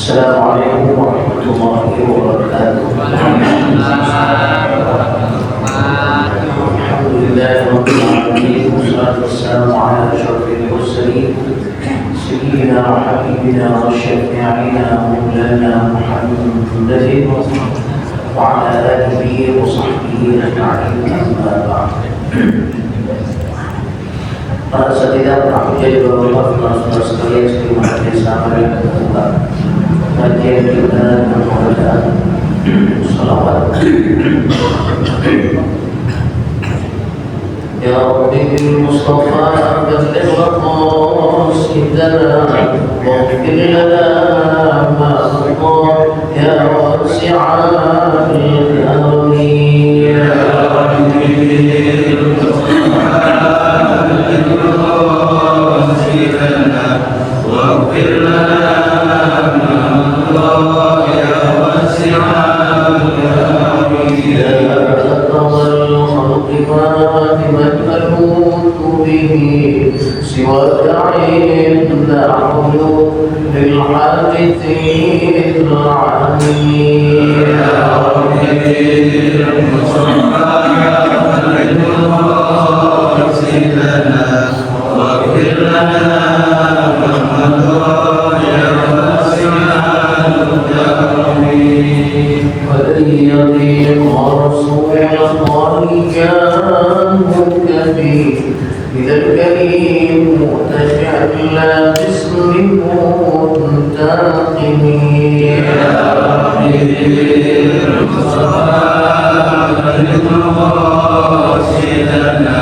Assalamualaikum warahmatullahi wabarakatuh. Alhamdulillahirabbil alamin. Wassalatu wassalamu ala asyrafil mursalin sayyidina wa habibina wa syafi'ina maulana Muhammadin wa ala alihi wa sahbihi ajma'in. Amma ba'd. Para satidah rahmatullahi wabarakatuh. Sekalian sebagaimana biasa mari kita buka kajian kita dengan bacaan salawat. Ya Rabbi Mustafa balligh maqasidana waghfir lana ma akhta ya wasi'al karami ya Rabbi واغفر لنا ما مضى يا واسع الكرم يا أكرم الخلق فاتما الموت به سواك عند عيون للحادثين العالمين يا ربي واغفر لنا إذا الكريم تجعل باسم منتقم يا ربي المقاصدنا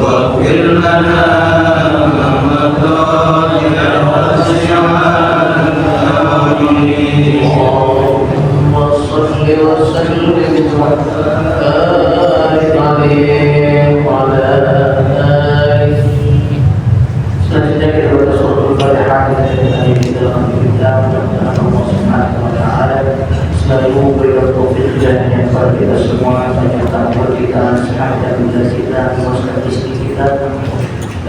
واغفر لنا ما مضى يا واسع الكرم اللهم صل وسلم وبارك عليه وعلى آله. Selanjutnya kita baca surah Al-Fatihah dari dalam kitab Allah Subhanahu wa taala. Selalu memberikan taufik hidayahnya kepada kita semua, ternyata kita sehat dan bila kita memuaskan istri kita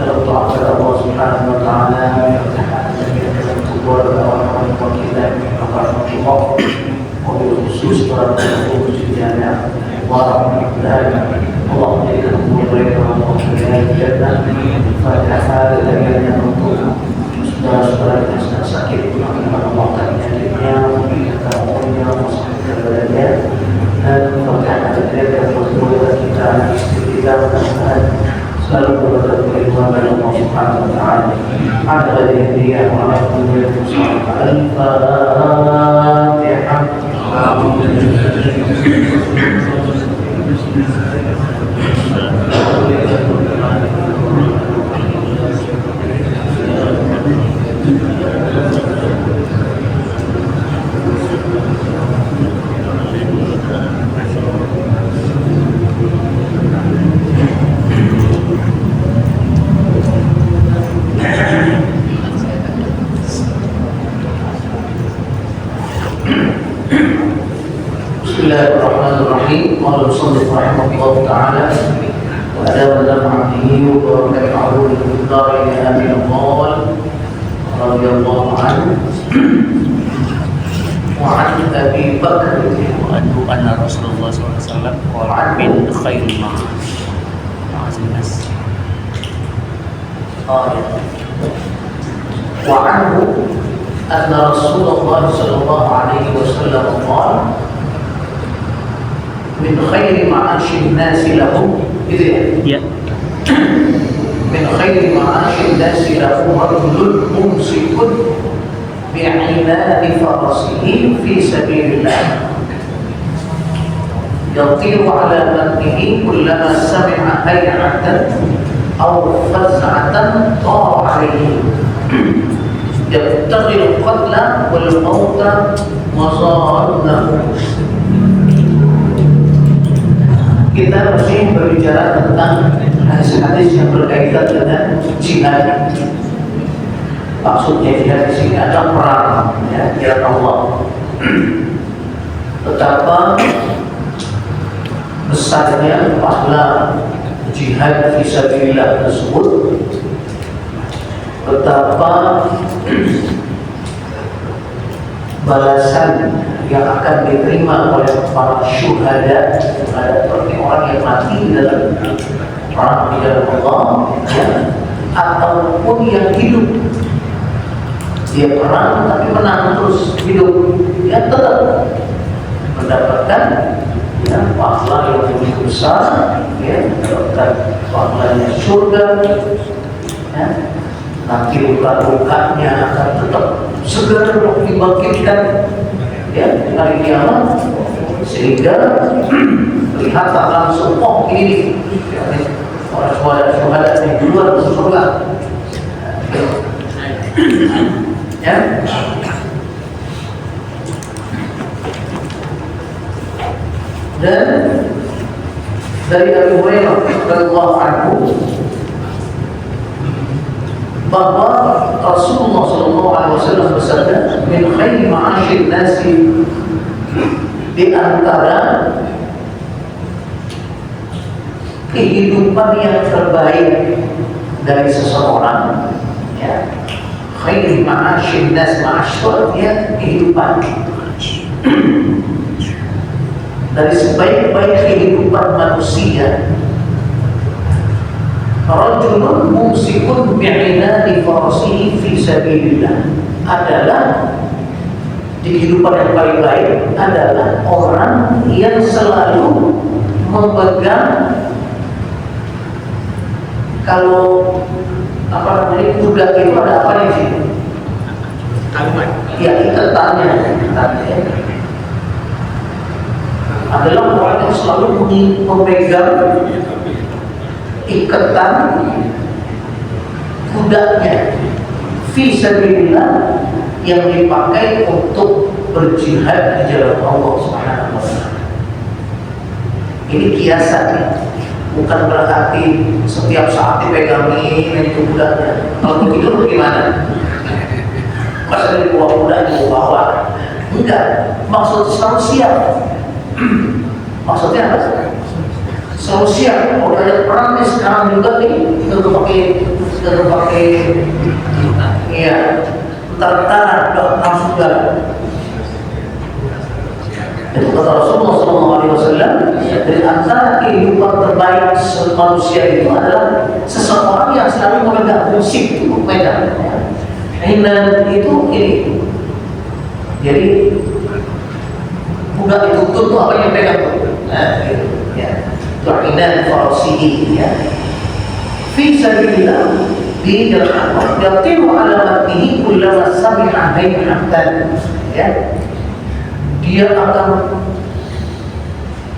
dalam taat kepada Allah Subhanahu wa taala, dan kita dalam kubur orang-orang kita Allah mobil khusus para penduduk sejarah warahmatullahi wabarakatuh. Allah memberikan mereka dengan jannah. Fatihah dari yang untuk saudara-saudara yang sedang sakit, mengamalkan penyakitnya, memberikan umurnya, masalah badannya, dan Fatihah dari yang untuk kita, istri kita, selalu berdoa kepada Allah Subhanahu wa taala. Ada dia walaupun Al-Fatihah. Bismillahirrahmanirrahim. Qala al-musannif rahimahullah ta'ala wa adama lam'atihi wa barakatuhu al-qudari amin qala radiyallahu anhu wa an Abi Bakr wa anna Rasulullah SAW qala min khairi ma'azinas wa anhu anna Rasulullah sallallahu alaihi wasallam qala min khairi ma'asyid nasi lahum gitu ya? Min khairi ma'asyid nasi lahum rajulun mumsikun bi'inani farasihi fi sabilillah yatiru ala matnihi kullama sami'a hay'atan aw faz'atan ta'a alayhi yabtaghi al-qatla wal mawta mazannahu. Kita masih berbicara tentang hadis-hadis yang berkaitan dengan jihad. Maksudnya jihad di sini adalah perang, ya, jihad Allah. Betapa besarnya pahala jihad fisabilillah tersebut, betapa balasan yang akan diterima oleh para syuhada, seperti orang yang mati di dalam perang di dalam Allah, ya, ataupun yang hidup. Dia perang tapi menang terus hidup, ya tetap mendapatkan ya pahala yang lebih besar, ya, mendapatkan pahalanya surga, ya. Nanti luka-lukanya akan tetap segera dibangkitkan, ya, di hari kiamat, sehingga lihat langsung, oh ini orang syuhada yang di luar surga, ya. Dan dari Abu Hurairah radhiyallahu anhu bahwa Rasulullah SAW bersabda, min khairi ma'asyir nasi, di antara kehidupan yang terbaik dari seseorang, ya, khairi ma'asyir nas, ma'asyir ya kehidupan, dari sebaik-baik kehidupan manusia, rajulun mumsikun bi'inani farasihi fi sabilillah, adalah di kehidupan yang paling baik adalah orang yang selalu memegang, kalau apa namanya, kuda itu ada apa di sini? Taliban. Ya, ikatannya. Adalah orang yang selalu memegang ikatan kudanya fi sabilillah, yang dipakai untuk berjihad di jalan Allah Subhanahu wa taala. Ini kiasan, bukan berarti setiap saat dipegangin itu kudanya. Kalau begitu bagaimana? Masa dari buah kuda itu bawa? Enggak, maksud selalu siap. Maksudnya apa? Selalu siap. Kalau ada perang nih sekarang juga nih, kita pakai, ya, tentara langsung jalan. Itu kata Rasulullah SAW, dari antara kehidupan terbaik manusia itu adalah seseorang yang selalu memegang musik, itu memegang. Dan itu ini, jadi budak itu tuh apa yang pegang tuh? Nah, gitu, ya. Tu'inan farasihi, ya. Fi sabilillah, di jalan Allah, yatiru ala matihi kullama sami'a hayatan, ya. Dia akan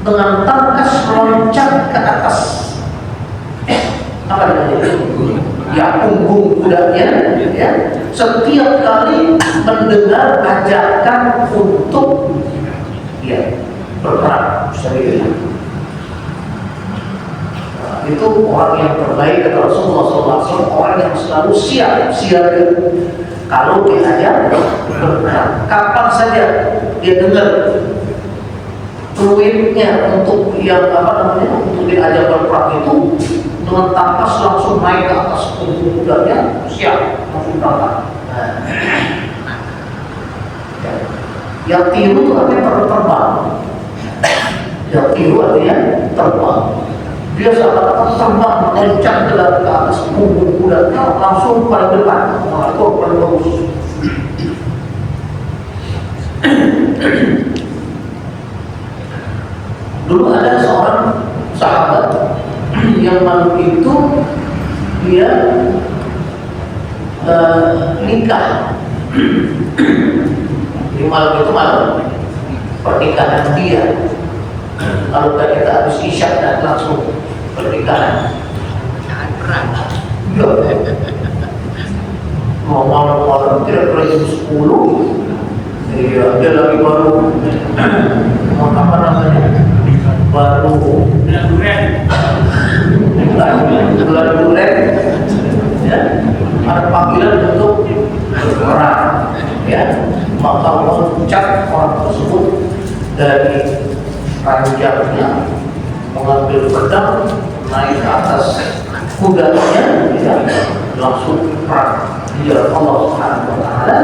dengan tangkas meloncat ke atas, apa namanya? Ya, punggung kudanya, ya. Setiap kali mendengar ajakan untuk, ya, berperang sabilillah. Itu orang yang terbaik kata Rasulullah SAW, orang yang selalu siap kalau diajak berperang. Kapan saja dia dengar peluitnya untuk yang apa namanya, untuk diajak berperang itu, dengan tangkas langsung naik ke atas punggung kudanya, siap langsung berangkat. Yang tiru itu artinya terbang. Yang tiru artinya terbang. Dia seakan-akan terbang meloncat ke atas punggung kudanya, langsung pada depan. Nah, itu paling bagus. Dulu ada seorang sahabat yang malu itu, dia nikah. Di malam itu malam pernikahan dia. Kalau kita habis isya dan langsung pernikahan. Jangan perang. Ya. Mau malam-malam kira-kira jam 10. Iya, dia lagi baru mau apa namanya? Baru bulan duren, ya, ada panggilan untuk berperang, ya, maka loncat orang tersebut dari ranjangnya, mengambil pedang, naik ke atas kudanya, ya, langsung perang di jalan Allah Subhanahu wa taala.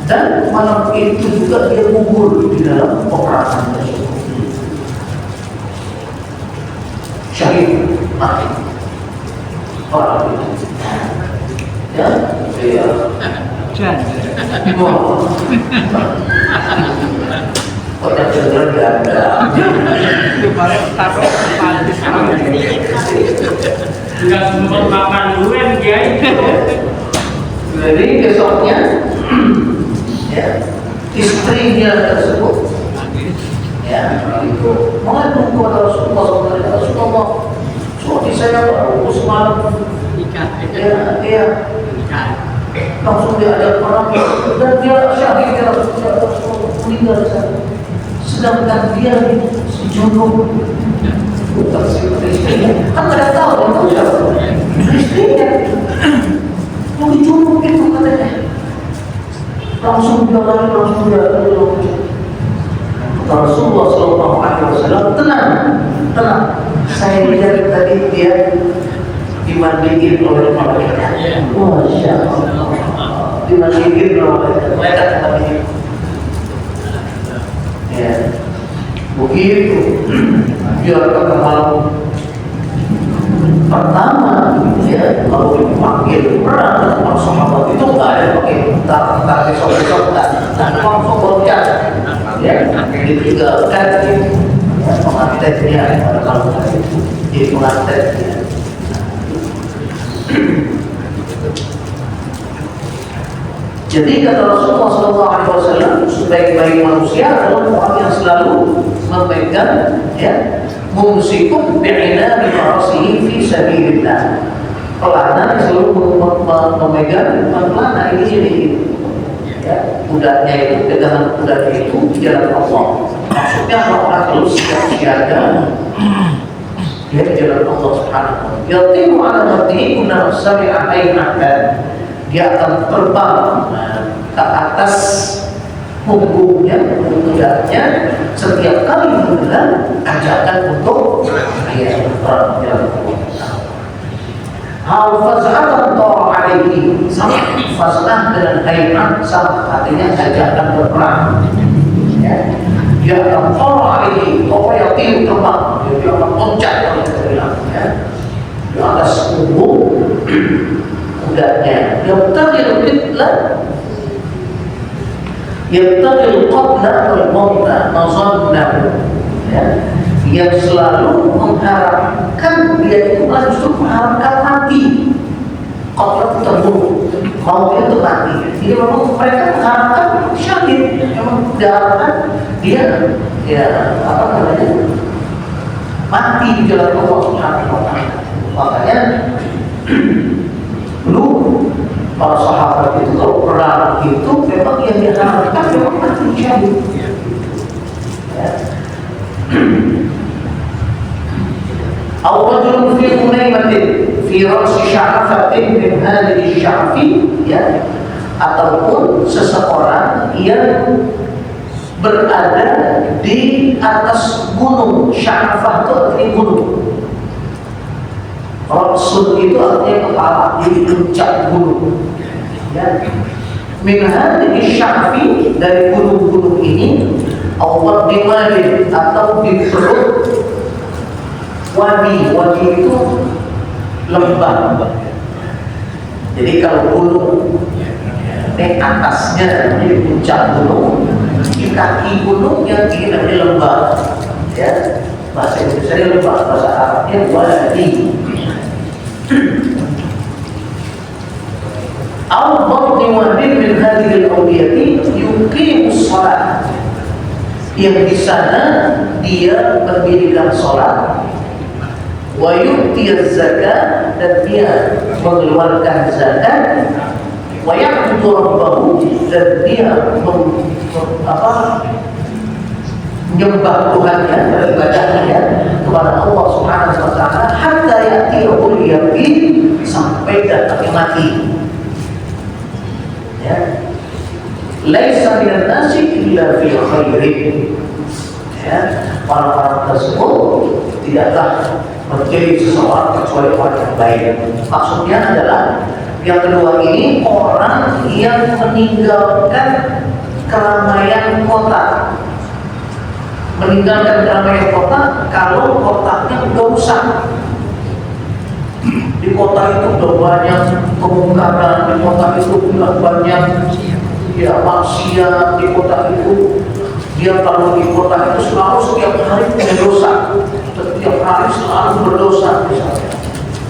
Dan malam itu juga dia gugur di dalam peperangan tersebut. Syahid mati orang itu. Ya, iya. Wah, kota beneran nggak ada. Enggak sempat makan durian Kiai. Jadi besoknya ya, istrinya tersebut ya itu mengadu kepada Rasulullah, suami saya baru semalam ya, langsung diajak perang dan dia syahid ya Rasulullah, meninggal sana. Sedangkan dia si junub kan tidak tahu istrinya yang dicunuk itu katanya. Langsung dia Rasulullah Sallallahu Alaihi Wasallam tenang. Saya lihat tadi dia dimandiin oleh malaikat. Masya Allah, dimandiin oleh malaikat tadi. Ya, begitu. Dia kata malam pertama ya, lalu dipanggil perang sama sahabat itu nggak ada pakai tar besok langsung bekerja ya, ditinggalkan pengantinnya pada kalau itu jadi pengantinnya. Jadi kata Rasulullah SAW, sebaik-baik manusia adalah orang yang selalu memegang ya, mumsikun bi'ina bi'arasihi fi sabilillah. Pelana selalu memegang pelana ini ya, kudanya itu, pegangan kudanya itu di jalan Allah. Maksudnya orang selalu siap siaga ya di jalan Allah Subhanahu wa taala. Yatimu ala matihi kunna sami'a ainatan. Dia akan terbang ke atas punggungnya, kudanya setiap kali mendengar ajakan untuk perang jalan Allah. Al-faz'atan ta'ala alaihi, sama faz'ah dengan hayman sama, artinya ajakan berperang ya. Dia akan ta'ala alaihi, ta'ala yang tinggi terbang, dia akan loncat ya, di atas punggung kudanya. Yabtagil qibla, yabtagil qabla wal-mawta mazannahu ya, yang selalu mengharapkan, dia itu justru mengharapkan mati. Qabla terbunuh, mau itu mati. Jadi memang mereka mengharapkan syahid, memang diharapkan dia ya apa namanya mati di jalan Allah Subhanahu wa taala. Makanya dulu para sahabat itu kalau perang itu memang yang diharapkan memang mati syahid. Awal fi Hunaymatin fi ra'si sya'afatin min hadhihi sya'fi ya, ataupun seseorang yang berada di atas gunung. Sya'afah itu artinya gunung. Rasul itu artinya kepala, di puncak gunung ya. Min hadhihi sya'fi, dari gunung-gunung ini, awal dimadin atau di perut wadi itu lembah. Jadi kalau gunung ini atasnya di puncak gunung, di kaki gunung yang ini namanya lembah ya. Bahasa Indonesia lembah, bahasa Arabnya wadi. Al-Bardi wadin min hadhil awliyati yuqimus shalat, yang di sana dia mendirikan sholat, wa yu'tiyaz zakat, dan dia mengeluarkan zakat, wa ya'budu rabbahu, dan dia menyembah Tuhannya, beribadahnya kepada Allah Subhanahu wa taala, hatta ya'tiyahul yaqin, sampai datang mati ya. Laisa minan nasi illa fi khairin ya, orang-orang tersebut tidaklah menjadi seseorang kecuali orang yang baik. Maksudnya adalah Yang kedua ini orang yang meninggalkan keramaian kota. Meninggalkan keramaian kota kalau kotaknya udah rusak. Di kota itu udah banyak kemungkaran, di kota itu udah banyak ya maksiat, di kota itu dia kalau di kota itu selalu setiap hari berdosa, setiap hari selalu berdosa misalnya.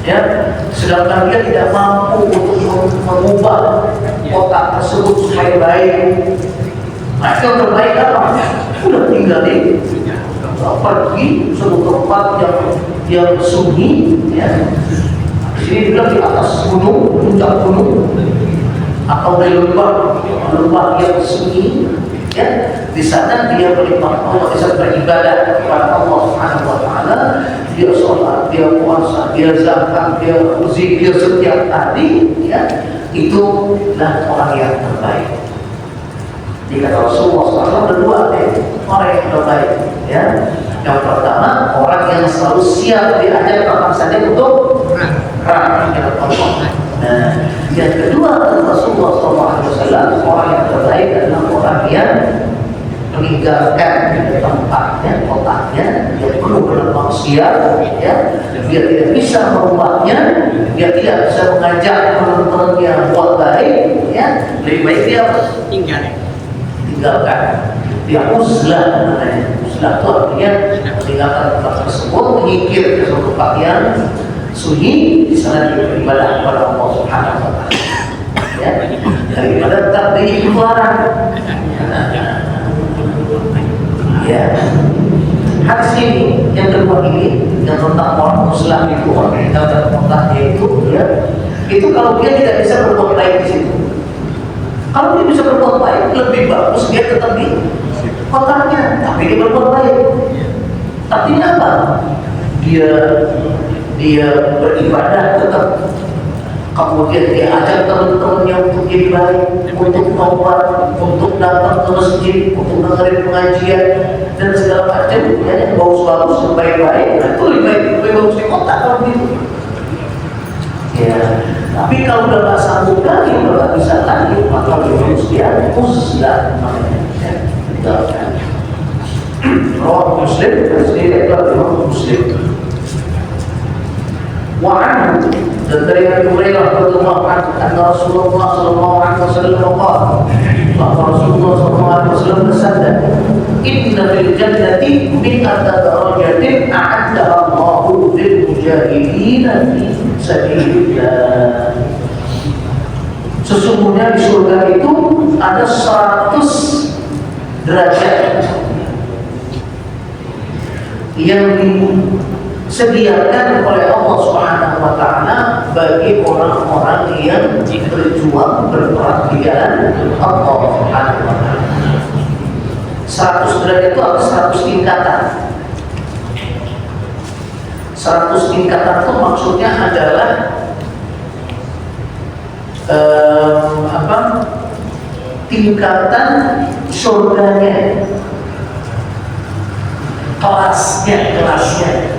Ya, sedangkan dia tidak mampu untuk mengubah kota tersebut supaya baik. Nah, yang terbaik apa? Udah tinggal di pergi suatu tempat yang sunyi, ya. Di sini juga di atas gunung, puncak gunung, atau di lembah yang sunyi, ya. Di sana dia beribad Allah, bisa beribadah kepada Allah Subhanahu wa Ta'ala. Dia sholat, dia puasa, dia zakat, dia zikir setiap hari, ya. Itulah orang yang terbaik. Jika Rasulullah SAW ada dua orang yang terbaik, ya. Yang pertama orang yang selalu siap diajak kapan saja untuk perang dengan Allah. Nah, yang kedua Rasulullah SAW orang yang terbaik adalah orang yang meninggalkan tempatnya, kotaknya, dia penuh dengan maksiat, ya, dia tidak bisa merubahnya, dia tidak bisa mengajak teman-temannya buat baik, ya, lebih baik dia tinggalkan. Dia uzlah namanya. Uzlah itu artinya meninggalkan tempat tersebut, menyingkir ke suatu tempat yang sunyi, di sana dia beribadah kepada Allah Subhanahu wa Ta'ala. Ya, daripada tetap di keluaran. Ya, hadis ini yang kedua ini yang tentang orang Muslim itu orang yang dalam kotaknya itu kalau dia tidak bisa berbuat baik di situ, kalau dia bisa berbuat baik lebih bagus dia tetap di kotaknya, tapi dia berbuat baik. Artinya apa? Dia beribadah tetap, kemudian dia ajak teman-temannya untuk jadi baik, untuk taubat, untuk datang ke masjid, untuk dengerin pengajian dan segala macam, ya, yang bagus-bagus, yang baik-baik. Nah, itu lebih bagus di kota kalau gitu. Ya, tapi kalau udah nggak sanggup lagi, udah nggak bisa lagi, maka lebih bagus dia uzlah namanya. Ya, tinggalkan. Rawah Muslim, sendiri adalah Muslim. وعنه dari Abu Hurairah radhiyallahu anhu anna Rasulullah sallallahu alaihi wasallam qala Rasulullah sallallahu alaihi wasallam bersabda inna fil jannati mi'ata darajatin a'addaha Allahu lil mujahidin fi sabilillah. Sesungguhnya di surga itu ada 100 derajat yang disediakan oleh Allah Subhanahu wa Ta'ala bagi orang-orang yang berjuang berperang di jalan Allah Subhanahu wa Ta'ala. 100 derajat itu ada 100 tingkatan. 100 tingkatan itu maksudnya adalah tingkatan surganya, kelasnya,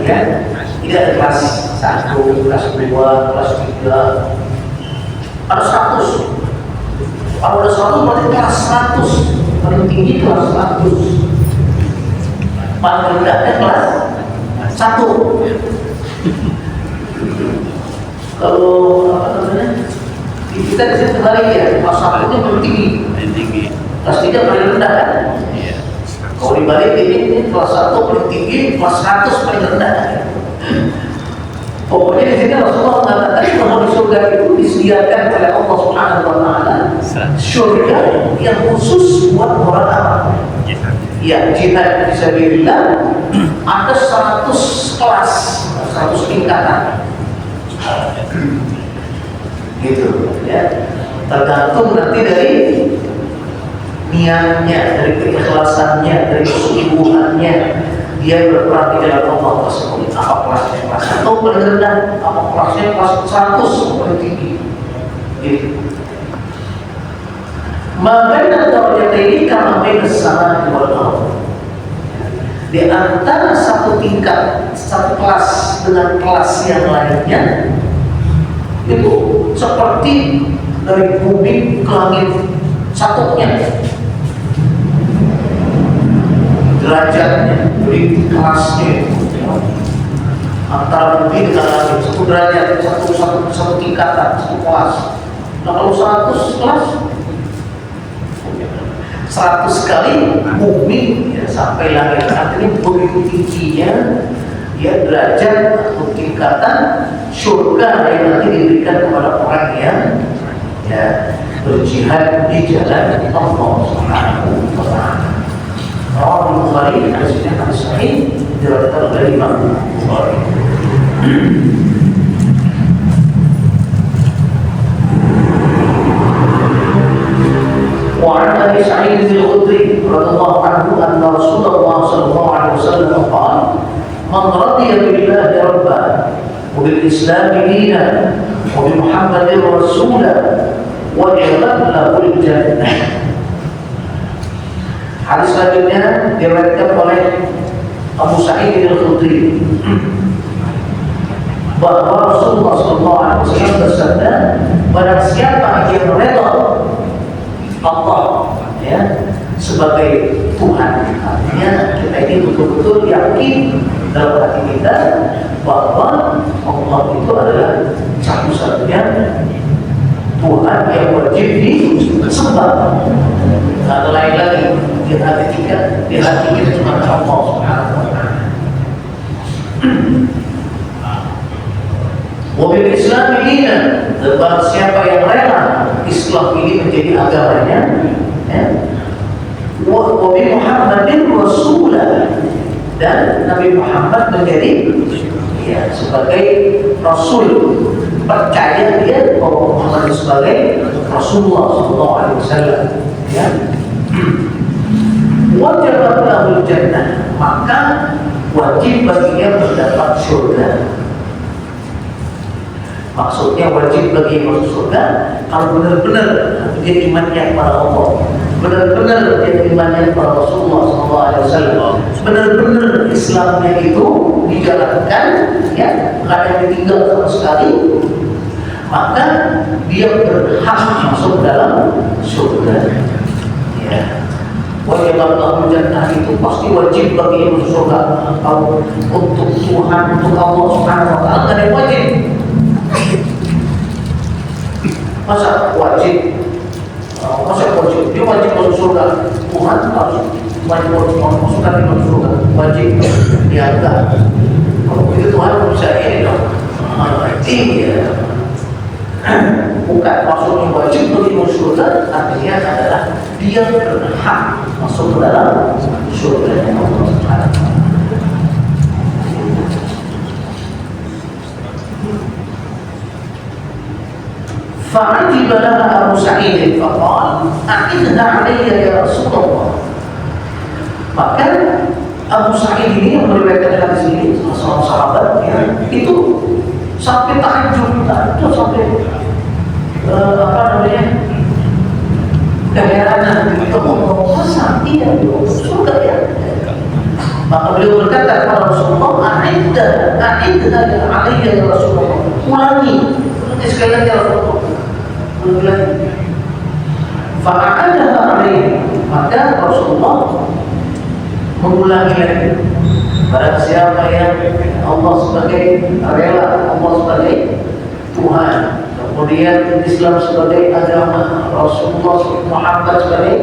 ya. Tidak ada kelas 1, kelas 2, kelas 3. Ada 100. Kalau ada 100 berarti kelas 100. Paling tinggi kelas 100. Paling rendahnya kelas 1. Kalau apa namanya? Kita di sini kembali ya, kelas 1 nya paling tinggi. Kelas 3 paling rendah kan? Kalau dibalik ini kelas 1 paling tinggi, kelas 100 paling rendah. Pokoknya di sini Rasulullah mengatakan bahwa di surga itu disediakan oleh Allah Subhanahu wa Ta'ala surga yang khusus buat orang apa? Ya, jihad fisabilillah. Ada 100 kelas, 100 tingkatan. Gitu ya. Tergantung nanti dari niatnya, dari keikhlasannya, dari kesungguhannya dia berperang di jalan Allah tersebut. Apa kelasnya? Kelas 1 paling rendah, apa kelasnya? Kelas 100 paling tinggi. Gitu. Mabena darajat ini kama baina as-samaa'i wal ardh. Di antara satu tingkat, satu kelas dengan kelas yang lainnya itu seperti dari bumi ke langit satunya derajatnya, jadi kelasnya antara bumi dengan langit satu derajat, satu tingkatan, satu kelas. Nah kalau 100 kelas 100 kali bumi ya, sampai langit, artinya begitu tingginya ya derajat atau tingkatan surga yang nanti diberikan kepada orang yang ya berjihad di jalan Allah Subhanahu wa taala. Rawahul Bukhari, hadisnya hadis sahih diriwayatkan oleh Imam Bukhari. وعن ابي سعيد الخدري رضي الله عنه ان رسول الله صلى الله عليه وسلم قال: من رضي بالله ربا وبالاسلام دينا وبمحمد رسولا وجبت له الجنه. Hadis selanjutnya diriwayatkan oleh Abu Sa'id al-Khudri bahwa Rasulullah SAW bersabda, barang siapa yang redha Allah ya sebagai Tuhan, artinya kita ini betul-betul yakin dalam hati kita bahwa Allah itu adalah satu-satunya Tuhan yang wajib disembah. Tidak ada lain lagi di hati kita cuma Allah Subhanahu wa taala. Wabil Islam dina, dan siapa yang rela Islam ini menjadi agamanya, ya. Wabil Muhammadin Rasulah, dan Nabi Muhammad menjadi ya sebagai Rasul, percaya dia bahwa Muhammad sebagai Rasulullah SAW, ya. Wajibat lahul jannah, maka wajib baginya mendapat surga. Maksudnya wajib bagi masuk surga kalau benar-benar dia imannya kepada Allah, benar-benar dia imannya kepada Rasulullah SAW, benar-benar Islamnya itu dijalankan, ya, nggak ada yang ditinggal sama sekali, maka dia berhak masuk dalam surga. Ya. Wajib lahul jannah itu pasti wajib bagi masuk surga. Kalau untuk Tuhan, untuk Allah Subhanahu wa taala nggak ada yang wajib. Masa wajib? Dia wajib masuk surga. Tuhan harus wajib masukkan dia masuk surga. Wajib dia enggak. Kalau begitu Tuhan bisa ini dong. Iya. Bukan maksudnya wajib bagi masuk surga, artinya adalah dia berhak masuk ke dalam surga yang Allah Subhanahu wa taala. فعجب لها أبو سعيد فقال: أعدها علي يا رسول الله. Maka Abu Sa'id ini yang meriwayatkan hadis ini, seorang sahabat, ya, itu sampai takjub, itu sampai keheranan, itu masa iya surga ya. Maka beliau berkata kepada Rasulullah, "A'idha alaiya ya Rasulullah." Ulangi sekali lagi ya Rasulullah. Fa'adaha alaihi, maka Rasulullah mengulangi lagi. Barang siapa yang Allah sebagai rela, Allah sebagai Tuhan, kemudian Islam sebagai agama, Rasulullah Muhammad sebagai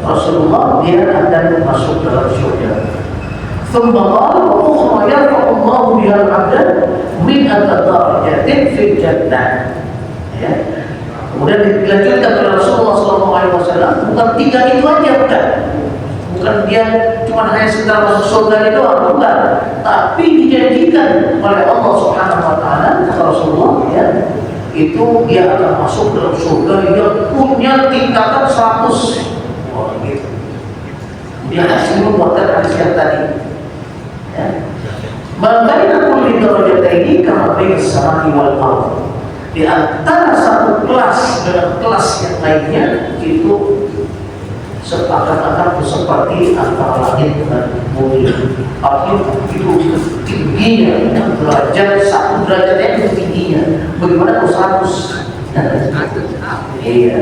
Rasulullah, dia akan masuk dalam surga. ثم قال: وأخرى يرفع الله بها العبد 100 درجة في الجنة. Ya. Kemudian dilanjutkan oleh Rasulullah SAW, bukan 3 itu aja, bukan dia cuma hanya sekedar masuk surga itu bukan, tapi dijanjikan oleh Allah Subhanahu wa taala kata Rasulullah, ya, itu dia akan masuk dalam surga yang punya tingkatan 100. Wah, gitu. Dia asli membuatkan hadis yang tadi. Ya. Baina kulli darajataini kama baina as-samai wal ardh. Di antara satu kelas dengan kelas yang lainnya itu seakan-akan seperti antara langit dan bumi. Artinya itu tingginya derajat, satu derajatnya itu tingginya. Bagaimana kalau 100 Iya.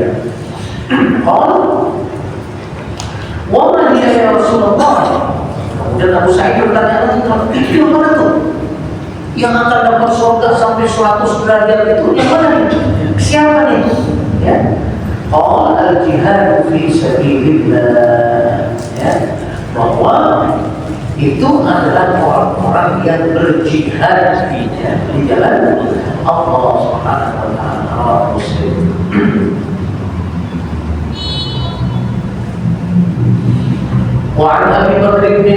Waman dia ya Rasulullah. Kemudian Abu Sa'id bertanya lagi, itu mana tuh? Yang akan dapat surga sampai 100 derajat itu yang mana nih? Siapa nih? Ya. Al-jihad fi sabilillah. Ya. Bahwa itu adalah orang-orang yang berjihad di jalan Allah Subhanahu wa taala. Muslim. وعن أبي بكر بن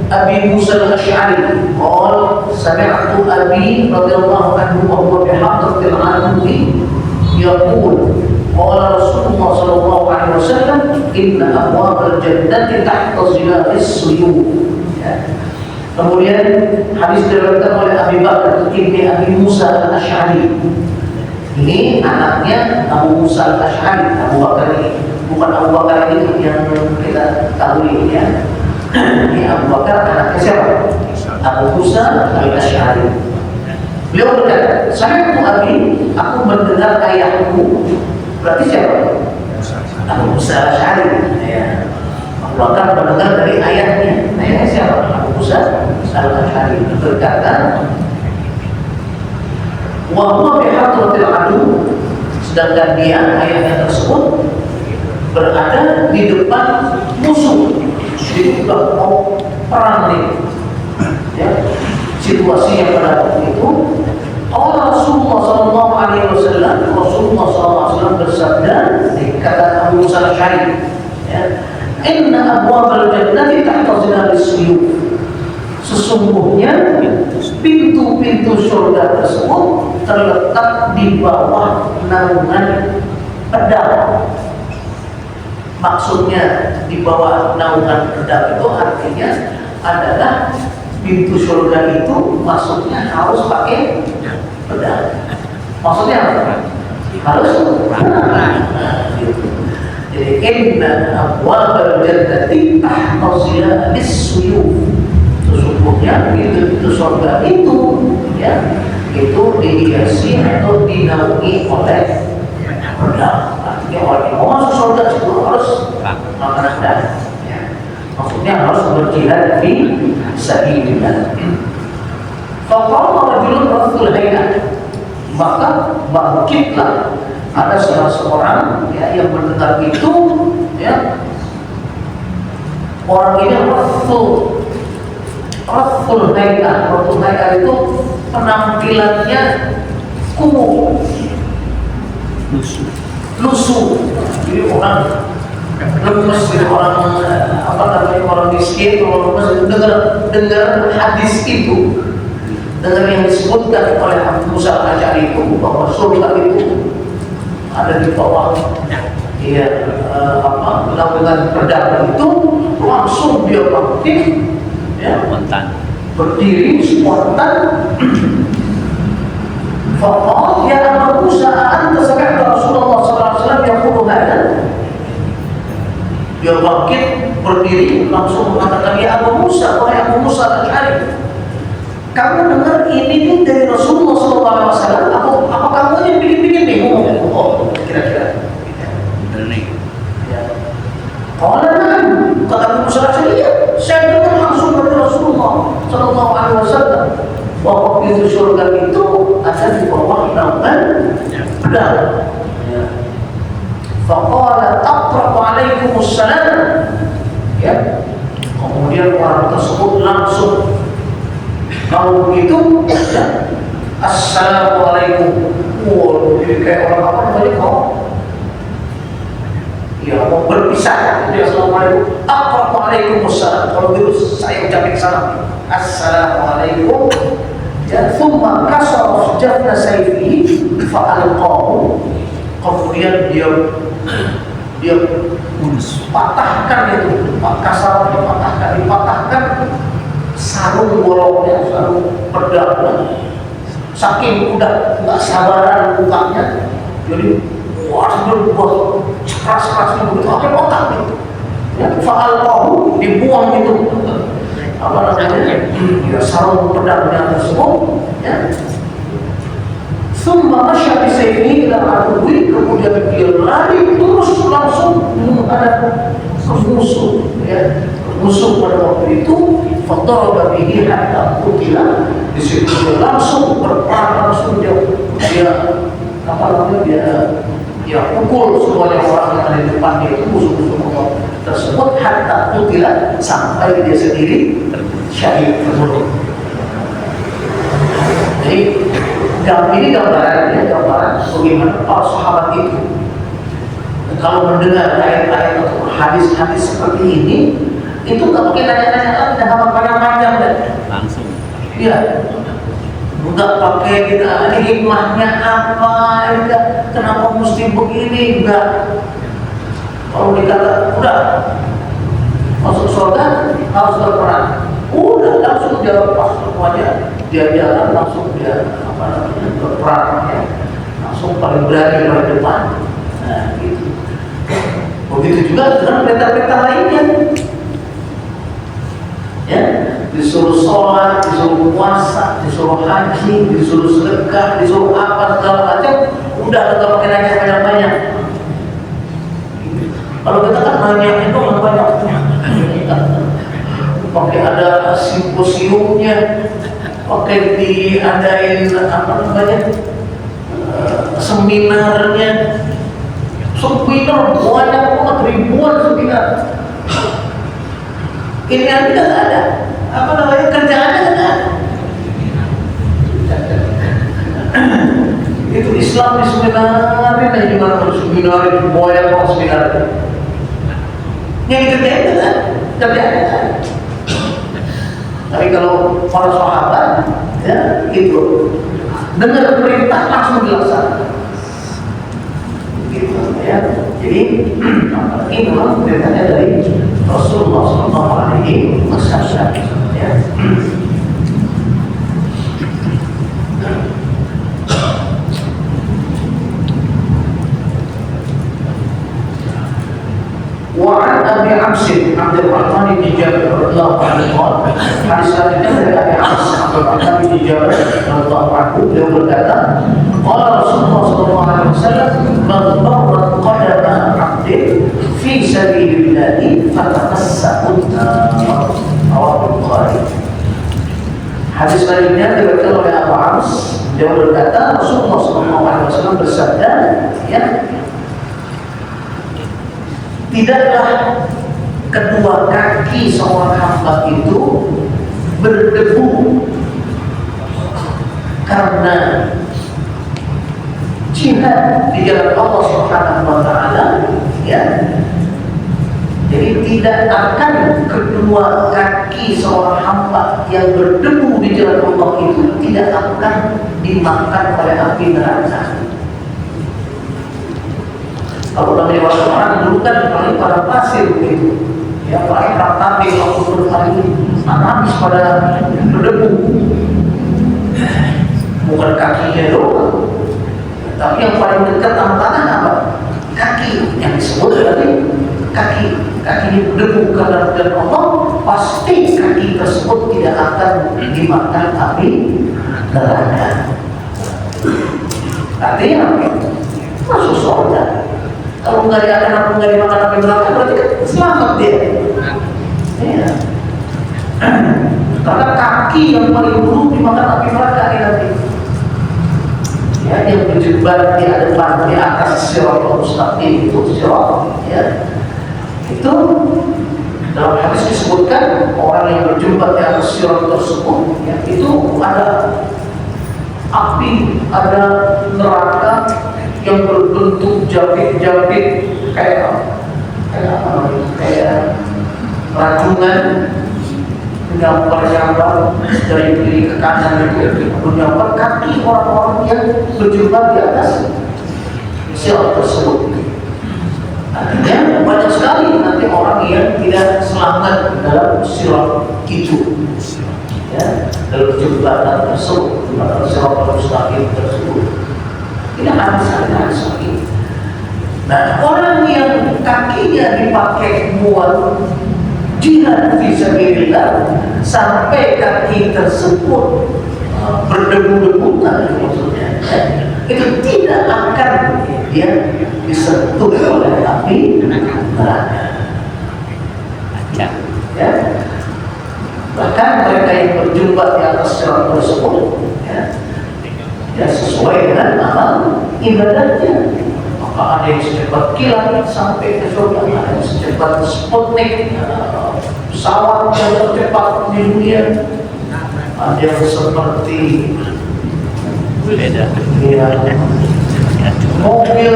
أبي موسى الأشعري قال سمعت أبي رضي الله عنه وهو بحضرة العدو يقول قال رسول الله صلى الله عليه وسلم إن أبواب الجنة تحت ظلال السيوف. Kemudian hadis diriwayatkan oleh Abi Bakar ibni Abi Musa al-Ash'ari. Ini anaknya Abu Musa al-Ash'ari, Abu Bakar ini. Bukan Abu Bakar ini yang kita ketahui ya. Ini Abu Bakar anaknya siapa? Abu Musa al-Ash'ari. Beliau berkata, saya Abi, aku mendengar ayahku. Berarti siapa? Abu Musa al-Ash'ari. Ya. Abu Bakar mendengar dari ayahnya. Ayahnya siapa? Abu Musa al-Ash'ari berkata, wa huwa bi hadratil adu, sedangkan dia ayahnya tersebut berada di depan musuh, di depan mau perang nih. Ya, situasinya pada waktu itu, Allah Rasulullah Sallallahu Alaihi Wasallam, Rasulullah Sallallahu Alaihi Wasallam bersabda, kata Abu Musa al-Ash'ari, ya, Inna abwabal jannati tahta zilalis suyuf. Sesungguhnya pintu-pintu surga tersebut terletak di bawah naungan pedang. Maksudnya di bawah naungan pedang itu artinya adalah pintu surga itu maksudnya harus pakai pedang. Maksudnya apa? Harus gitu. Jadi inna abwabal jannati tahta zilalis suyuf. Sesungguhnya pintu surga itu ya itu dihiasi atau dinaungi oleh pedang. Artinya orang yang mau masuk surga itu harus menggunakan pedang. Ya. Maksudnya harus berjihad fi sabilillah. Faqala rajulun rasul hayat, maka bangkitlah ada salah seorang ya, yang mendengar itu ya, orang ini Rasul Hayat itu penampilannya kumuh, lusuh. Jadi orang lemes, orang apa namanya, orang miskin, orang lemes dengar hadis itu, dengar yang disebutkan oleh Abu Musa al-Ash'ari itu bahwa surga itu ada di bawah ya naungan pedang itu, langsung dia bangkit ya, berdiri spontan. Faqala ya Abu Musa anta sami'ta Rasulullah sallallahu alaihi wasallam yaqulu hadza. Dia bangkit berdiri langsung mengatakan, ya Abu Musa, wahai Abu Musa al-Ash'ari, kamu dengar ini dari Rasulullah sallallahu alaihi wasallam, apa kamu yang bikin-bikin nih? Oh, kira-kira Qala na'am, kata Abu Musa al-Ash'ari, saya dengar langsung dari Rasulullah sallallahu alaihi wasallam bahwa pintu surga itu ada di bawah naungan pedang. Faqala aqra'u alaikumus salam. Ya. Kemudian orang tersebut langsung kalau begitu ya, assalamualaikum. Jadi kayak orang apa namanya kau? Ya mau berpisah, dia assalamualaikum. Waalaikumsalam. Kalau gitu saya ucapin salam. Assalamualaikum. Ya, thumma kasara jafna sayfihi fa'alqahu. Kemudian dia patahkan itu, kasar dipatahkan sarung bolongnya, sarung pedangnya. Saking udah nggak sabaran bukanya, jadi wah berbuat keras-keras begitu, pakai otak itu. Ya, fa'alqahu, dibuang itu. Apa namanya? Ya, sarung pedangnya tersebut. Ya. Summa masya bisayfihi ila aduwi, kemudian dia lari terus langsung menghadap musuh, ya, musuh pada waktu itu. Fadaraba bihi hatta qutila, di situ dia langsung berperang, langsung dia apa namanya, dia pukul semuanya orang yang ada di depan dia, itu musuh-musuh Allah tersebut, hatta qutila, sampai dia sendiri syahid terbunuh. Jadi ini gambaran bagaimana para sahabat itu kalau mendengar ayat-ayat atau hadis-hadis seperti ini, itu nggak pakai nanya-nanya lagi, tidak panjang-panjang dan langsung. Iya, nggak pakai ini hikmahnya apa, enggak, kenapa mesti begini, enggak. Kalau dikata udah masuk surga harus berperang, udah langsung dia lepas semuanya, dia jalan langsung dia berperang, ya. Langsung paling berani paling depan. Nah gitu. Begitu juga dengan peta-peta lainnya. Ya, disuruh sholat, disuruh puasa, disuruh haji, disuruh sedekah, disuruh apa segala macam, udah kita pakai nanya banyak. Kalau kita kan nanya itu banyak, pakai ada simposiumnya, pakai diadain apa namanya, seminarnya, seminar banyak banget, ribuan seminar. Ini aja nggak ada, apa namanya, kerjaannya nggak ada. Itu Islam di seminarin aja, gimana kalau seminarin banyak banget seminarin. Yang dikerjain kan, kerjaannya kan. Tapi kalau para sahabat, ya itu dengar perintah langsung dilaksanakan. Gitu, ya. Jadi ini memang perintahnya dari Rasulullah SAW, ya. وعن أبي عمرو عبد الرحمن بن جابر رضي الله عنه قال hadis selanjutnya dari Abi Amr Abdul Rahman bin Jabir radhiyallahu anhu, beliau berkata, qala Rasulullah sallallahu alaihi wasallam, man darrat qadama 'abdin fi sabilillah fatamassahu an-nar. Rawahu Bukhari. Hadis selanjutnya diriwayatkan oleh Abu Amr, dia berkata, Rasulullah sallallahu alaihi wasallam bersabda, ya, tidaklah kedua kaki seorang hamba itu berdebu karena jihad di jalan Allah Subhanahu wa taala, ya. Jadi tidak akan kedua kaki seorang hamba yang berdebu di jalan Allah itu tidak akan dimakan oleh api neraka. Kalau namanya orang dulu kan paling pada pasir begitu, ya, paling ratapi waktu berpaling habis pada berdebu, bukan kakinya doang, tapi yang paling dekat sama tanah apa? Kaki, yang disebut tadi kakinya berdebu karena dan Allah, pasti kaki tersebut tidak akan dimakan api neraka. Artinya apa? Masuk surga. Kalau nggak dimakan api neraka, berarti kan selamat dia. Ya. Karena kaki yang paling buruk dimakan api neraka nanti. Ya, yang berjembat di depan di atas siratal mustaqim itu sirat, ya. Itu dalam hadis disebutkan orang yang berjembat di atas sirat tersebut, ya, itu ada api, ada neraka yang berbentuk jabit-jabit kayak racungan, gambar-gambar dari kiri ke kanan itu menggambar kaki orang-orang yang berjumpa di atas sirat tersebut. Artinya banyak sekali nanti orang yang tidak selamat dalam sirat itu, ya, dalam jembatan tersebut, dalam sirat mustaqim tersebut. Tidak harus lagi. Nah, orang yang kakinya dipakai buat jihad fisabilillah sampai kaki tersebut berdebu-debu, maksudnya, itu tidak akan dia disentuh oleh api neraka. Ya, bahkan mereka yang berjumpa di atas sirat tersebut, ya sesuai dengan amal ibadahnya. Maka ada yang secepat kilat sampai ke surga, ada yang secepat Sputnik, pesawat yang tercepat di dunia, ada yang seperti beda. ya, mobil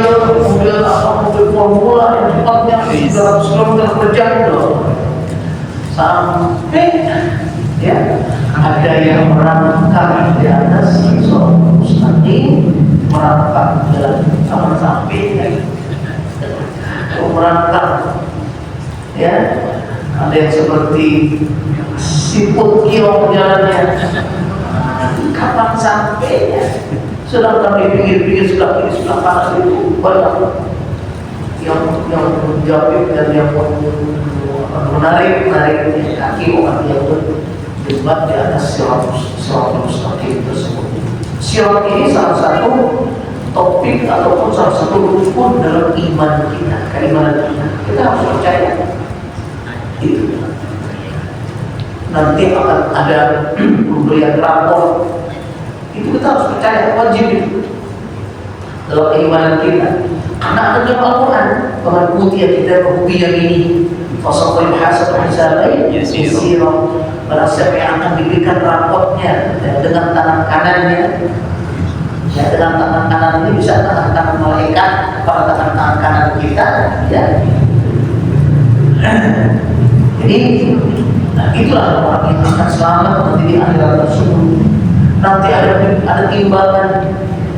formula yang cepatnya 300 km per jam loh. Sampai ya ada yang merangkak di atas sirat mustaqim, merangkak jalan sama sampai merangkak, ya ada yang seperti siput kiong jalannya. Kapan sampainya? Sedangkan di pinggir-pinggir sebelah kiri sebelah kanan itu banyak yang menjapit dan yang menarik kaki orang yang berdebat di atas sirat mustaqim tersebut. Sirat ini salah satu topik ataupun salah satu rukun dalam iman kita, keimanan kita. Kita harus percaya itu. Nanti akan ada pemberian rapor. Itu kita harus percaya, wajib itu dalam keimanan kita. Karena ada dalam Al-Quran, Tuhan putih kita berhubungan ini. Fasal hasab hisabai yasira. Barang siapa yang akan diberikan raportnya dengan tangan kanannya, ya dengan tangan kanan ini bisa tangan kanan malaikat, pada tangan kanan kita, ya. Jadi, nah itulah orang yang akan selamat nanti di akhirat tersebut. Nanti ada timbangan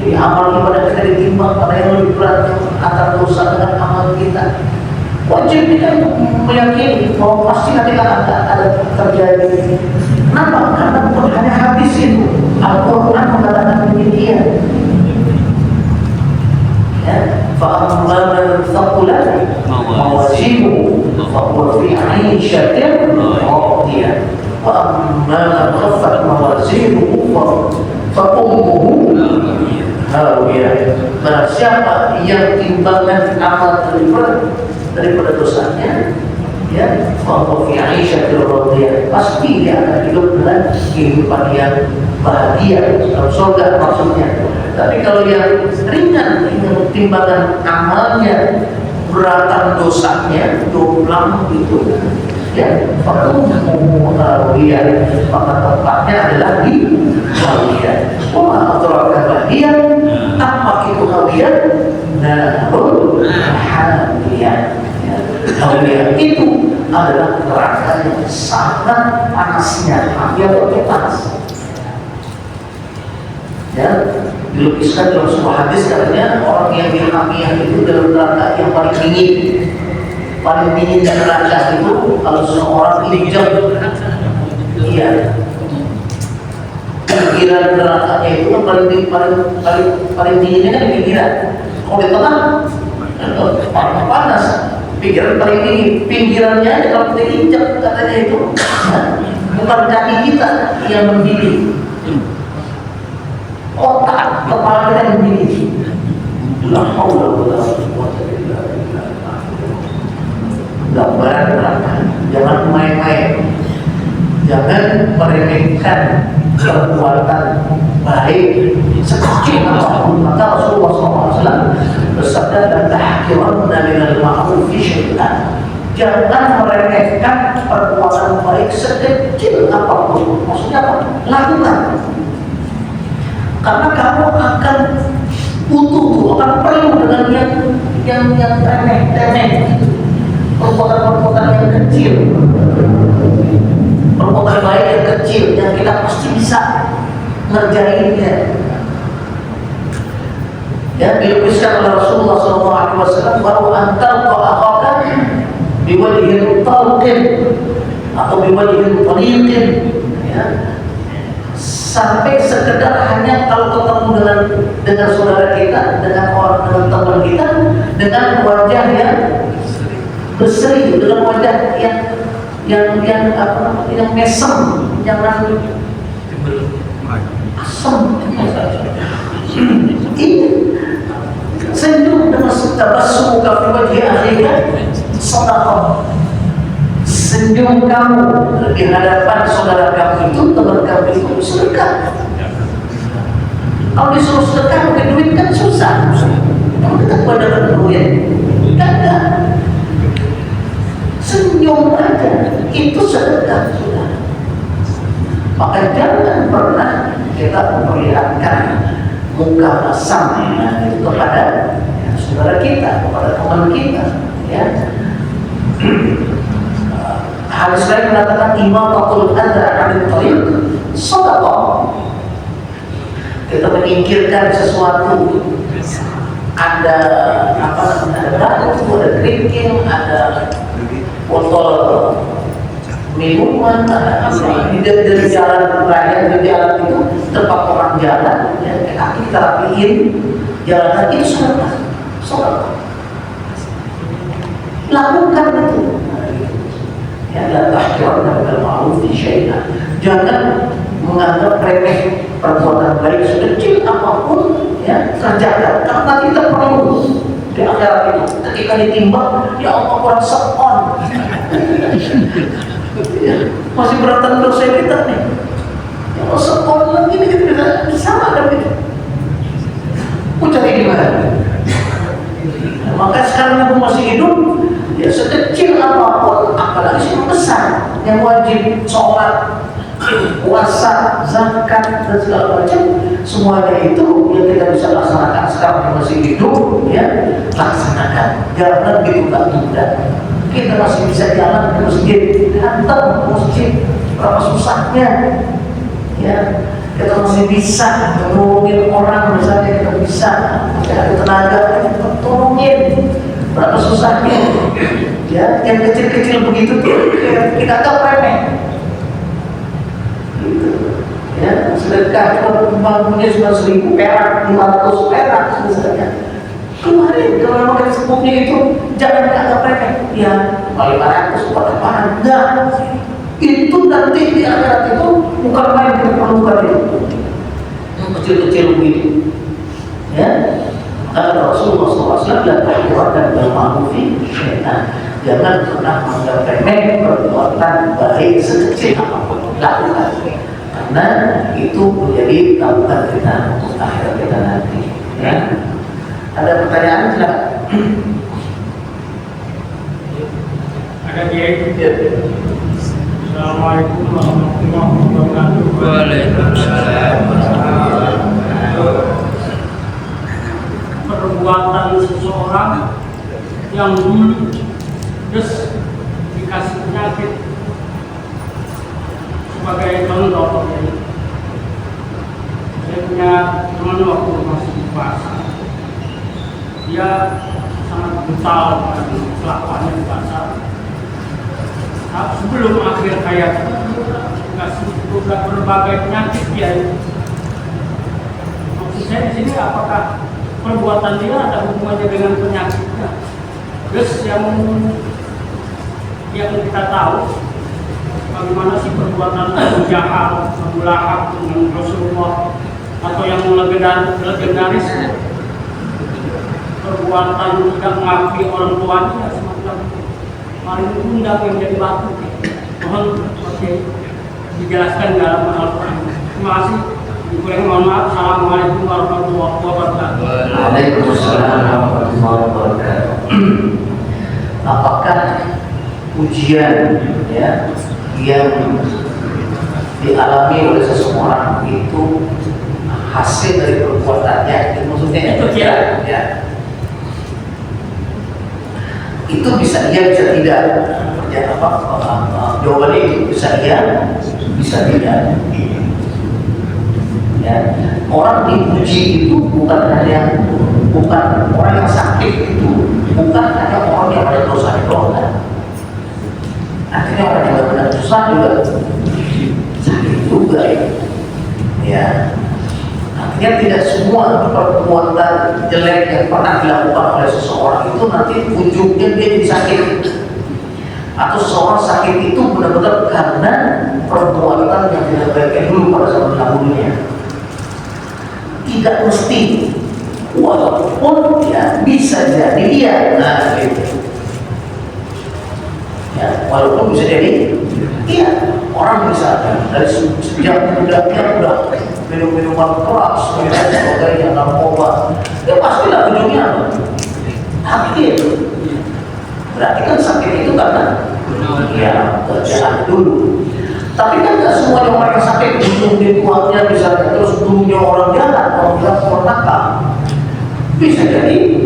di amal ibadah kita, ditimbang pada yang lebih berat antara dosa dengan amal kita. Wajib kita meyakini bahwa pasti nanti ada terjadi. Kenapa? Karena bukan hanya hadis itu, Al-Quran mengatakan demikian. Ya, fa'amma man thaqulat mawazinuhu fahuwa fi 'ishatin radiyah. Wa'amma man khaffat mawazinuhu fa ummuhu hawiyah. Barang siapa yang timbangan amal daripada dosanya, ya, fahuwa fi 'ishatin radiyah, pasti dia akan hidup dengan kehidupan yang bahagia dalam surga maksudnya. Tapi kalau yang ringan timbangan amalnya, beratan dosanya, jomplang gitu, ya, hawiyah, maka tempatnya adalah di hawiyah. Wah, atraka hawiyah, apa itu hawiyah? Narul hawiyah. Hawiyah itu adalah neraka yang sangat panasnya. Hawiyah itu panas. Ya, dilukiskan dalam sebuah hadis katanya orang yang di hamiyah itu dalam neraka yang paling dingin dan neraka itu kalau seseorang injak, iya, pinggiran nerakanya itu kan paling dinginnya kan di pinggiran. Kalau di tengah panas, pinggiran paling dingin, pinggirannya aja kalau kita injak katanya itu bukan kaki kita yang mendidih, otak kepala kita yang begini. La haula wala quwwata illa billah. Gambaran neraka. Jangan main-main. Jangan meremehkan perbuatan baik sekecil apapun. Maka Rasulullah SAW bersabda, "La tahqiranna minal ma'rufi syai'an." Jangan meremehkan perbuatan baik sekecil apapun. Maksudnya apa? Lakukan. Karena kamu akan butuh, akan perlu dengan yang remeh-temeh, perbuatan-perbuatan yang kecil, perbuatan baik yang kecil yang kita pasti bisa ngerjainnya. Ya, dilukiskan oleh Rasulullah SAW bahwa antar akhaka biwajhin talqin atau biwajhin taliqin, ya, sampai sekedar hanya kalau ketemu dengan saudara kita, dengan teman kita, dengan wajah yang berseri, dengan wajah yang mesem, jangan asam. Ini senyum dengan tabassum fi wajhi akhika sedekah. Senyum kamu di hadapan saudara kamu itu, teman kamu itu sedekah. Kalau disuruh sedekah pakai duit kan susah. Kamu kita pada duit, kagak. Senyum aja itu sedekah sudah. Maka jangan pernah kita memperlihatkan muka masam itu kepada saudara kita, kepada teman kita, ya. Hadis lain mengatakan imatatul adza 'anil thariq shadaqah. Kita menyingkirkan sesuatu, ada apa namanya, ada batu, ada kerikil, ada botol minuman, ada apa di jalan raya, di jalan itu tempat orang jalan, ya, kaki kita rapiin jalan itu sholat. Lakukan itu. Ya, la tahqiranna minal ma'rufi syai'an. Jangan menganggap remeh perbuatan baik sekecil apapun, ya, kerjakan. Karena kita perlu di akhirat itu ketika ditimbang, ya Allah kurang seon. Ya, masih berat dosa kita nih. Ya Allah seon lagi nih, kita sama kan gitu. Mau cari di mana? Nah, maka sekarang aku masih hidup, ya sekecil apapun, apalagi yang besar yang wajib, sholat, puasa, zakat dan segala macam, semuanya itu yang kita bisa laksanakan sekarang yang masih hidup, ya laksanakan. Jangan ditunda-tunda. Kita masih bisa jalan ke masjid, hantar ke masjid, berapa susahnya, ya. Kita masih bisa menolongin orang, misalnya kita bisa, ada tenaga kita tolongin, berapa susahnya, ya. Yang kecil-kecil begitu tuh kita anggap remeh. Ya, sedekah kita bangunnya cuma 1.000 perak, 500 perak misalnya. Kemarin kalau makan sepupnya itu jangan dianggap remeh. Ya, 500 buat apaan? Enggak. Itu nanti di akhirat itu bukan main kita perlukan itu. Yang kecil-kecil begitu. Ya. Kata Rasulullah SAW, la tahqiranna minal ma'rufi syai'an. Jangan pernah menganggap remeh perbuatan baik sekecil apapun. Lakukan. Karena itu menjadi tabungan kita untuk akhirat kita nanti. Ya. Ada pertanyaan silakan. Ada Kiai. Assalamualaikum warahmatullahi wabarakatuh. Waalaikumsalam. Perbuatan seseorang yang dulu terus dikasih penyakit, sebagai contoh, saya punya teman waktu masih di pasar, dia sangat brutal dengan kelakuannya di pasar. Nah, sebelum akhir hayat dikasih berbagai penyakit dia. Maksud saya di sini apakah perbuatan dia ada hubungannya dengan penyakitnya? Terus yang kita tahu bagaimana sih perbuatan Abu Jahal, Abu Lahab dengan Rasulullah, atau yang legendaris perbuatan tidak mengakui orang tuanya semacam paling undang yang jadi batu. Mohon dijelaskan dalam Al-Quran. Terima kasih. Mohon maaf. Assalamualaikum warahmatullahi wabarakatuh. Waalaikumsalam warahmatullahi wabarakatuh. Apakah ujian, ya, yang dialami oleh seseorang itu hasil dari perbuatannya? Maksudnya itu ya. Itu bisa iya, bisa tidak. Ya, jawabannya itu bisa iya, bisa tidak. Ya, orang diuji itu bukan orang yang sakit itu, bukan hanya orang yang ada dosa doang. Akhirnya orang yang benar susah juga sakit juga, ya. Artinya tidak semua perbuatan jelek yang pernah dilakukan oleh seseorang itu nanti ujungnya dia jadi sakit. Atau seseorang sakit itu benar-benar karena perbuatan yang tidak baik dulu pada zaman dahulunya. Tidak mesti dari sejak mudanya udah minum-minuman keras dan sebagainya, narkoba, ya pastilah ujungnya sakit. Berarti kan sakit itu karena ya kerjaan dulu. Tapi kan nggak semua orang yang sakit ujung di kuatnya misalnya, terus dulunya orang jahat, orang nakal. Bisa jadi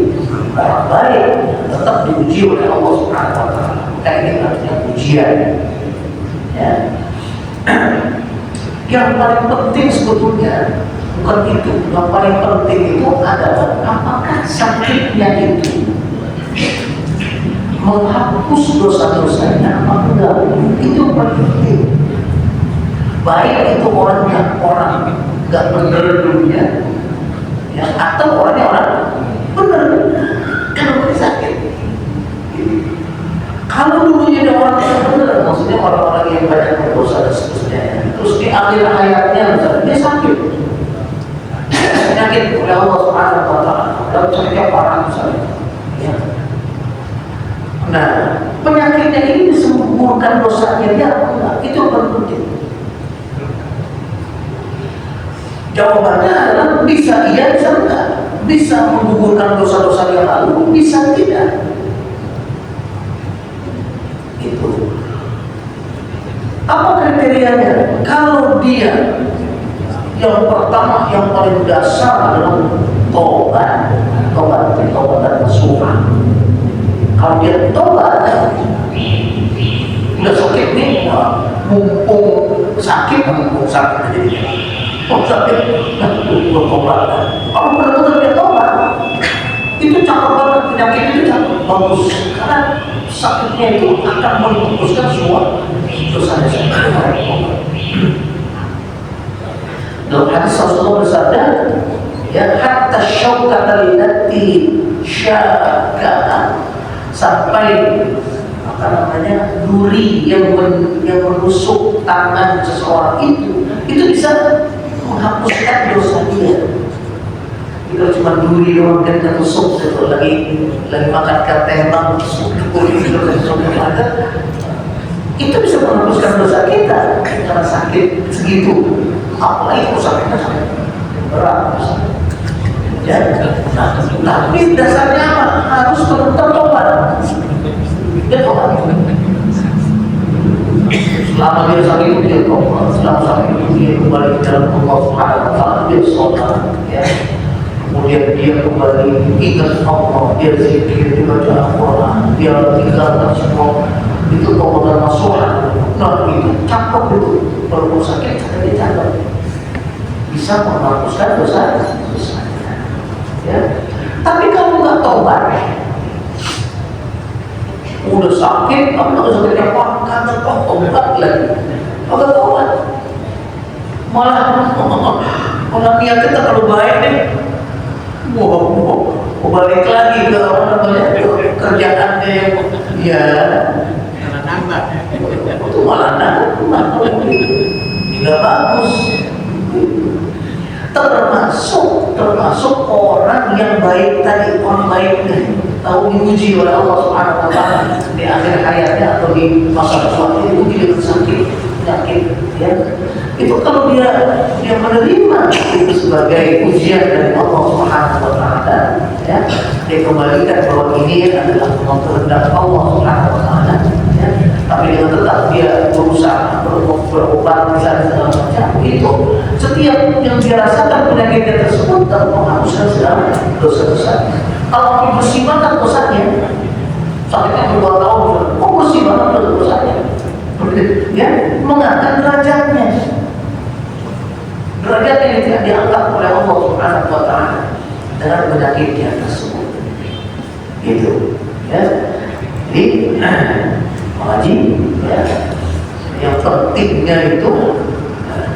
orang baik, tetap diuji oleh Allah Subhanahu wa Ta'ala. Ini artinya ujian. Ya. Yang paling penting sebetulnya bukan itu. Yang paling penting itu adalah apakah sakitnya itu menghapus dosa-dosanya apa enggak. Itu paling penting. Baik itu orangnya orang nggak benar dulunya, ya, atau orangnya orang benar kalau sakit. Kalau dulunya ada orang yang benar, maksudnya orang-orang yang banyak berdosa dan seterusnya, terus di akhir hayatnya misalnya dia sakit, penyakit oleh Allah Subhanahu wa Ta'ala, dalam sakitnya parah misalnya. Ya. Nah, penyakitnya ini disembuhkan dosanya dia apa enggak? Itu yang paling penting. Jawabannya adalah bisa iya, bisa enggak. Bisa menggugurkan dosa-dosa yang lalu, bisa tidak. Itu. Apa kriterianya? Kalau dia yang pertama, yang paling dasar adalah tobat dan nasuha. Kalau dia tobat, udah sakit nih, mumpung sakit aja dia. Sakit, tobat. Kalau benar-benar dia tobat, itu cakep banget, penyakit itu cakep, bagus. Karena sakitnya itu akan menghapuskan semua dosa-dosa. Dalam hadis Rasulullah bersabda, ya hatta syaukata allati syakka, sampai apa namanya duri yang menusuk tangan seseorang itu bisa menghapuskan dosa dia. Kalau cuma duri doang dan ketusuk itu lagi makan ketembang itu bisa menghapuskan dosa kita karena sakit segitu. Apalagi kalau sakitnya sangat berat, ya. Nah, tapi dasarnya apa? Harus bertobat. Dia tobat. Selama dia sakit dia tobat. Selama sakit dia kembali ke dalam Allah Subhanahu wa Ta'ala, dia sholat, ya. Kemudian dia kembali ingat Allah, dia zikir, dia baca Al-Quran, dia tinggalkan semua itu tobat dan nasuha. Nah itu cakep itu, kalau sakit dia cakep, bisa menghapuskan dosa. Ya. Tapi kalau nggak tobat, udah sakit, tapi nggak sakitnya karena tobat lagi, nggak tobat, malah niatnya terlalu baik deh. Mau balik lagi ke kerjaannya yang ya itu malah nambah nggak bagus. Termasuk orang yang baik tadi, orang baik tahu diuji oleh Allah Subhanahu wa Ta'ala di akhir hayatnya atau di masa tua itu dia sakit penyakit, ya. Itu kalau dia menerima itu sebagai ujian dari Allah Subhanahu wa Ta'ala, ya, dia kembalikan bahwa ini adalah kehendak Allah Subhanahu wa Ta'ala, ya. Tapi dengan tetap dia berusaha berobat misalnya segala macam, itu setiap yang dia rasakan penyakitnya tersebut dan menghapuskan segala dosa-dosa. Kalau bersih banget dosanya, sakitnya bertahun-tahun, kok bersih banget dosanya, ya, mengangkat derajatnya. Derajat yang tidak diangkat oleh Allah Subhanahu wa Ta'ala dengan penyakitnya tersebut. Gitu, ya. Jadi mengaji, ya, yang pentingnya itu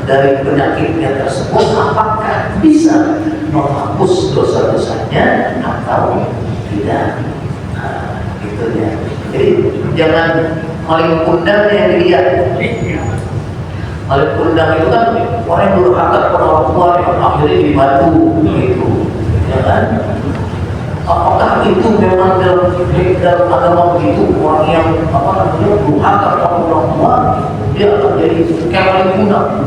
dari penyakitnya tersebut apakah bisa menghapus dosa-dosanya atau tidak. Nah, gitu ya. Jadi jangan maling kundang yang dilihat. Maling kundang itu kan orang yang durhaka kepada orang tua yang akhirnya dibantu gitu, ya kan? Apakah itu memang dalam agama begitu, orang yang apa namanya durhaka kepada orang tua dia akan jadi kayak guna,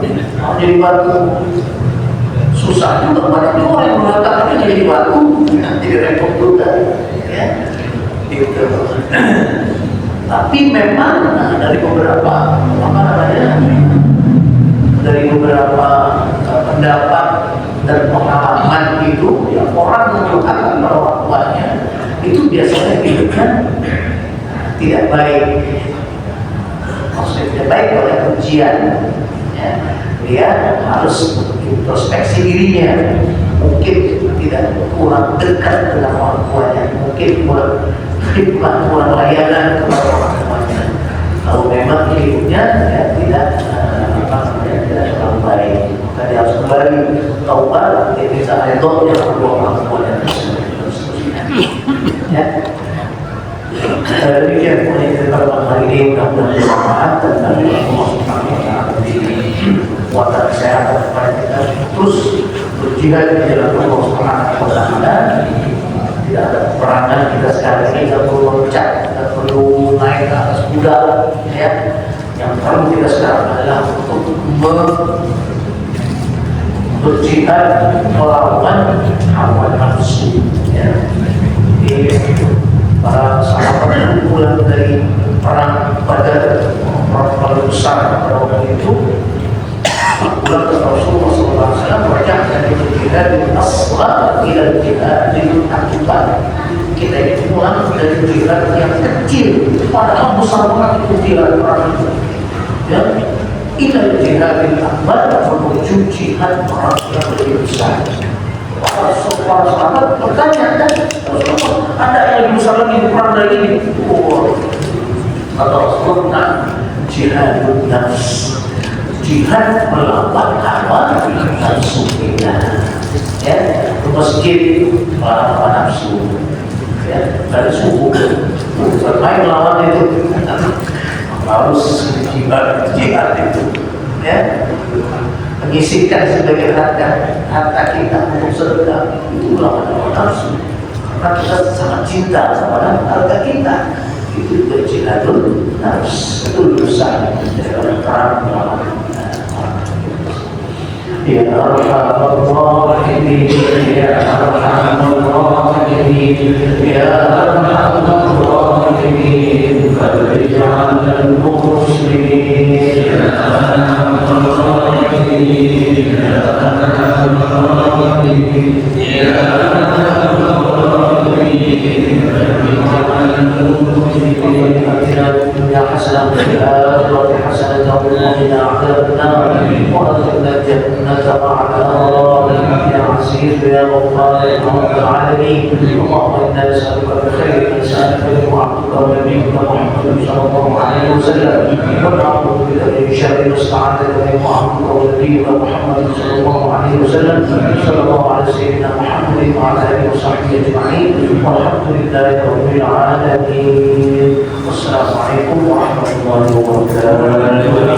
jadi batu. Susah juga, banyak juga orang yang mengatakan jadi batu, jadi repot juga, ya. Gitu. Tapi memang dari beberapa pendapat dan pengalaman itu, ya, orang menyukakan orang tuanya itu biasanya hidupnya tidak baik. Maksudnya tidak baik oleh ujian, ya. Dia harus introspeksi dirinya, mungkin tidak kurang dekat dengan orang tuanya, mungkin kurang layanan kepada orang tuanya. Kalau memang hidupnya ya, tidak terlalu baik, maka dia harus kembali taubat, dia bisa redha kedua orang tuanya. Ya. Demikian pun yang kita hari ini, mudah-mudahan bermanfaat dan Allah Subhanahu wa taala kuatan kesehatan kepada kita, terus berjihad di jalan Allah Subhanahu wa taala. Tidak ada peperangan kita sekarang ini, tidak perlu loncat, tidak perlu naik ke atas kuda, ya. Yang perlu kita sekarang adalah untuk berjihad melawan hawa nafsu, ya. Para sahabat pulang dari perang Badar, perang paling besar pada waktu itu, pulang ke Rasulullah SAW, wajah dari jihad asghar ila jihad akbar. Kita itu pulang dari jihad yang kecil, padahal besar banget itu jihad perang itu, ya, ila jihad akbar, menuju jihad perang yang lebih besar. Para sahabat bertanya, ada yang lebih besar lagi perang dari ini? Kata Rasulullah, jihad nafs, jihad melawan hawa nafsu kita, ya. Ke masjid melawan hawa nafsu, ya, dari subuh bermain melawan itu, harus jihad itu, ya. Menyisihkan sebagai harta kita untuk sedekah, itu melawan hawa nafsu, karena kita sangat cinta kepada harta kita. Itu juga jihadul nafs, itu besar daripada perang melawan. Ya Arhamar Rahimin, Ya Arhamar Rahimin, Ya Arhamar Rahimin, farij 'alal muslimin, Ya Arhamar Rahimin, Ya Arhamar Rahimin, Ya Arhamar Rahimin, farij 'alal muslimin, ya hasanah wa hasanah wa qina 'adzaban wa adkhilna jannata ma'al ya aziz ya ghaffar ya rabbal alamin. Allahumma inna nas'aluka min khairin ma sa'alaka wa 'abduka wa nabiyyuka Muhammad sallallahu alaihi wasallam, wa na'udzu bika min sharri ma sta'adaka min 'abduka wa nabiyyuka Muhammad sallallahu alaihi wasallam. Sallallahu ala sayyidina Muhammad wa ala alihi wa sahbihi ajma'in. Walhamdulillahi rabbil alamin. Wassalamualaikum warahmatullahi wabarakatuh.